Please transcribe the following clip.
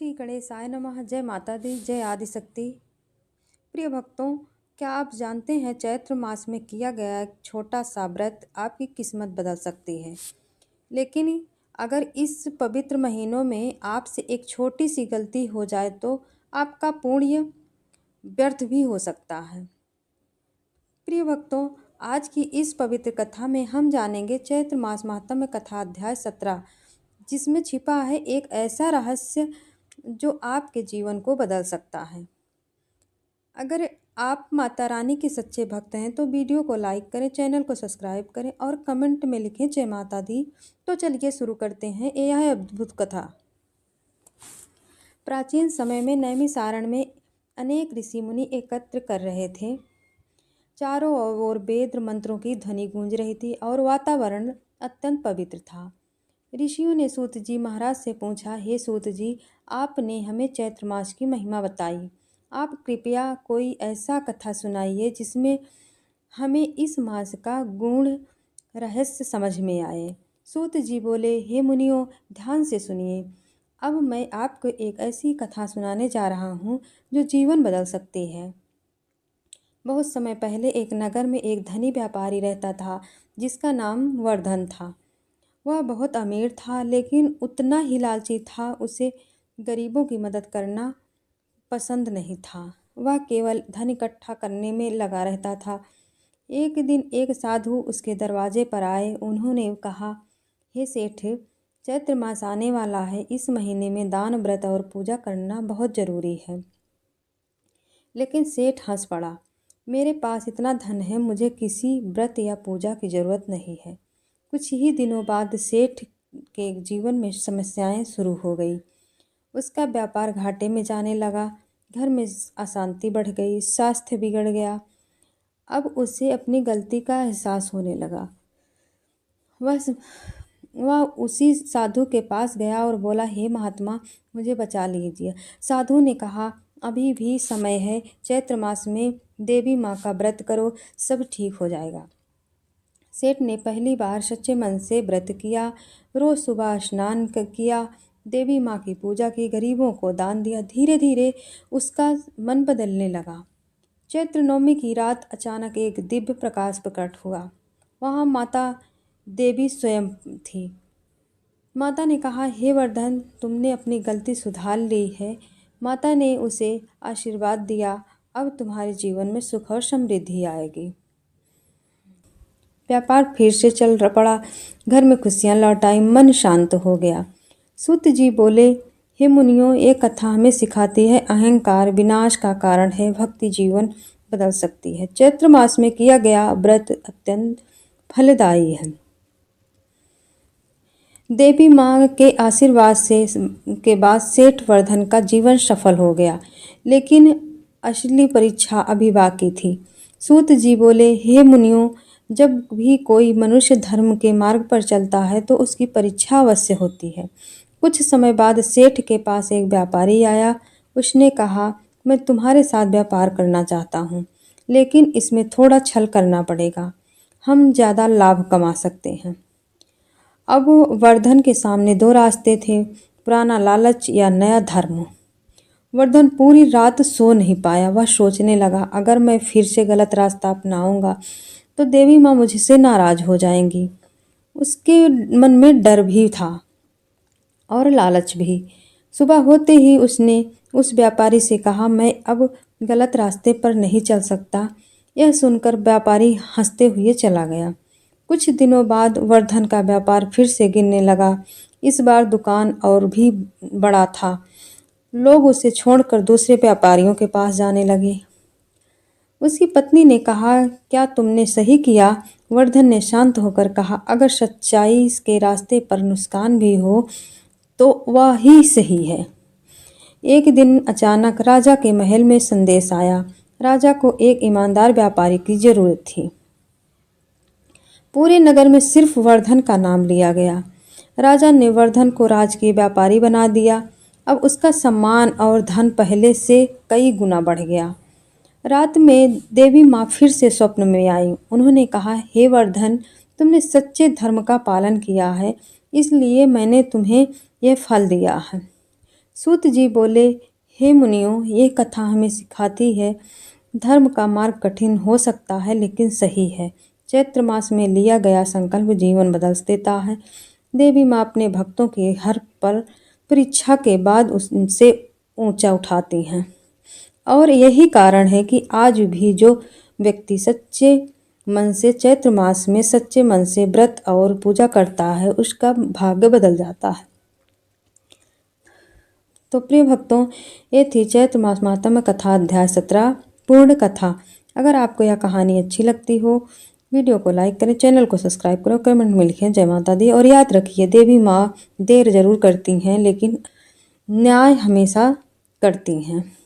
श्री गणेशाय नमः। जय माता दी, जय आदिशक्ति। प्रिय भक्तों, क्या आप जानते हैं चैत्र मास में किया गया एक छोटा सा व्रत आपकी किस्मत बदल सकती है। लेकिन अगर इस पवित्र महीनों में आपसे एक छोटी सी गलती हो जाए तो आपका पुण्य व्यर्थ भी हो सकता है। प्रिय भक्तों, आज की इस पवित्र कथा में हम जानेंगे चैत्र मास महात्म्य कथा अध्याय 17, जिसमें छिपा है एक ऐसा रहस्य जो आपके जीवन को बदल सकता है। अगर आप माता रानी के सच्चे भक्त हैं तो वीडियो को लाइक करें, चैनल को सब्सक्राइब करें और कमेंट में लिखें जय माता दी। तो चलिए शुरू करते हैं यह है अद्भुत कथा। प्राचीन समय में नैमिषारण्य में अनेक ऋषि मुनि एकत्र कर रहे थे। चारों ओर वेद मंत्रों की ध्वनि गूंज रही थी और वातावरण अत्यंत पवित्र था। ऋषियों ने सूत जी महाराज से पूछा, हे सूत जी, आपने हमें चैत्र मास की महिमा बताई, आप कृपया कोई ऐसा कथा सुनाइए जिसमें हमें इस मास का गूढ़ रहस्य समझ में आए। सूत जी बोले, हे मुनियों, ध्यान से सुनिए। अब मैं आपको एक ऐसी कथा सुनाने जा रहा हूँ जो जीवन बदल सकती है। बहुत समय पहले एक नगर में एक धनी व्यापारी रहता था जिसका नाम वर्धन था। वह बहुत अमीर था, लेकिन उतना ही लालची था। उसे गरीबों की मदद करना पसंद नहीं था। वह केवल धन इकट्ठा करने में लगा रहता था। एक दिन एक साधु उसके दरवाजे पर आए। उन्होंने कहा, हे सेठ, चैत्र मास आने वाला है। इस महीने में दान, व्रत और पूजा करना बहुत जरूरी है। लेकिन सेठ हंस पड़ा, मेरे पास इतना धन है, मुझे किसी व्रत या पूजा की जरूरत नहीं है। कुछ ही दिनों बाद सेठ के जीवन में समस्याएं शुरू हो गई। उसका व्यापार घाटे में जाने लगा, घर में अशांति बढ़ गई, स्वास्थ्य बिगड़ गया। अब उसे अपनी गलती का एहसास होने लगा। वह उसी साधु के पास गया और बोला, हे महात्मा, मुझे बचा लीजिए। साधु ने कहा, अभी भी समय है, चैत्र मास में देवी माँ का व्रत करो, सब ठीक हो जाएगा। सेठ ने पहली बार सच्चे मन से व्रत किया। रोज सुबह स्नान किया, देवी माँ की पूजा की, गरीबों को दान दिया। धीरे धीरे उसका मन बदलने लगा। चैत्र नवमी की रात अचानक एक दिव्य प्रकाश प्रकट हुआ। वहाँ माता देवी स्वयं थी। माता ने कहा, हे वर्धन, तुमने अपनी गलती सुधार ली है। माता ने उसे आशीर्वाद दिया, अब तुम्हारे जीवन में सुख और समृद्धि आएगी। व्यापार फिर से चल पड़ा, घर में खुशियाँ लौट आई, मन शांत हो गया। सूत जी बोले, हे मुनियों, ये कथा हमें सिखाती है अहंकार विनाश का कारण है, भक्ति जीवन बदल सकती है। चैत्र मास में किया गया व्रत अत्यंत फलदायी है। देवी माँ के आशीर्वाद के बाद सेठ वर्धन का जीवन सफल हो गया, लेकिन असली परीक्षा अभी बाकी थी। सूत जी बोले, हे मुनियों, जब भी कोई मनुष्य धर्म के मार्ग पर चलता है तो उसकी परीक्षा अवश्य होती है। कुछ समय बाद सेठ के पास एक व्यापारी आया। उसने कहा, मैं तुम्हारे साथ व्यापार करना चाहता हूँ, लेकिन इसमें थोड़ा छल करना पड़ेगा, हम ज़्यादा लाभ कमा सकते हैं। अब वर्धन के सामने दो रास्ते थे, पुराना लालच या नया धर्म। वर्धन पूरी रात सो नहीं पाया। वह सोचने लगा, अगर मैं फिर से गलत रास्ता अपनाऊंगा तो देवी माँ मुझसे नाराज हो जाएंगी। उसके मन में डर भी था और लालच भी। सुबह होते ही उसने उस व्यापारी से कहा, मैं अब गलत रास्ते पर नहीं चल सकता। यह सुनकर व्यापारी हंसते हुए चला गया। कुछ दिनों बाद वर्धन का व्यापार फिर से गिरने लगा। इस बार दुकान और भी बड़ा था। लोग उसे छोड़कर दूसरे व्यापारियों के पास जाने लगे। उसकी पत्नी ने कहा, क्या तुमने सही किया? वर्धन ने शांत होकर कहा, अगर सच्चाई के रास्ते पर नुकसान भी हो तो वह ही सही है। एक दिन अचानक राजा के महल में संदेश आया। राजा को एक ईमानदार व्यापारी की जरूरत थी। पूरे नगर में सिर्फ वर्धन का नाम लिया गया। राजा ने वर्धन को राजकीय व्यापारी बना दिया। अब उसका सम्मान और धन पहले से कई गुना बढ़ गया। रात में देवी माँ फिर से स्वप्न में आई। उन्होंने कहा, हे वर्धन, तुमने सच्चे धर्म का पालन किया है, इसलिए मैंने तुम्हें यह फल दिया है। सूत जी बोले, हे मुनियों, ये कथा हमें सिखाती है धर्म का मार्ग कठिन हो सकता है लेकिन सही है। चैत्र मास में लिया गया संकल्प जीवन बदल देता है। देवी माँ अपने भक्तों की हर पल परीक्षा के बाद उनसे ऊंचा उठाती हैं। और यही कारण है कि आज भी जो व्यक्ति सच्चे मन से चैत्र मास में सच्चे मन से व्रत और पूजा करता है उसका भाग्य बदल जाता है। तो प्रिय भक्तों, ये थी चैत्र मास महात्म्य कथा अध्याय 17 पूर्ण कथा। अगर आपको यह कहानी अच्छी लगती हो, वीडियो को लाइक करें, चैनल को सब्सक्राइब करो, कमेंट में लिखें जय माता दी। और याद रखिए, देवी माँ देर जरूर करती हैं लेकिन न्याय हमेशा करती हैं।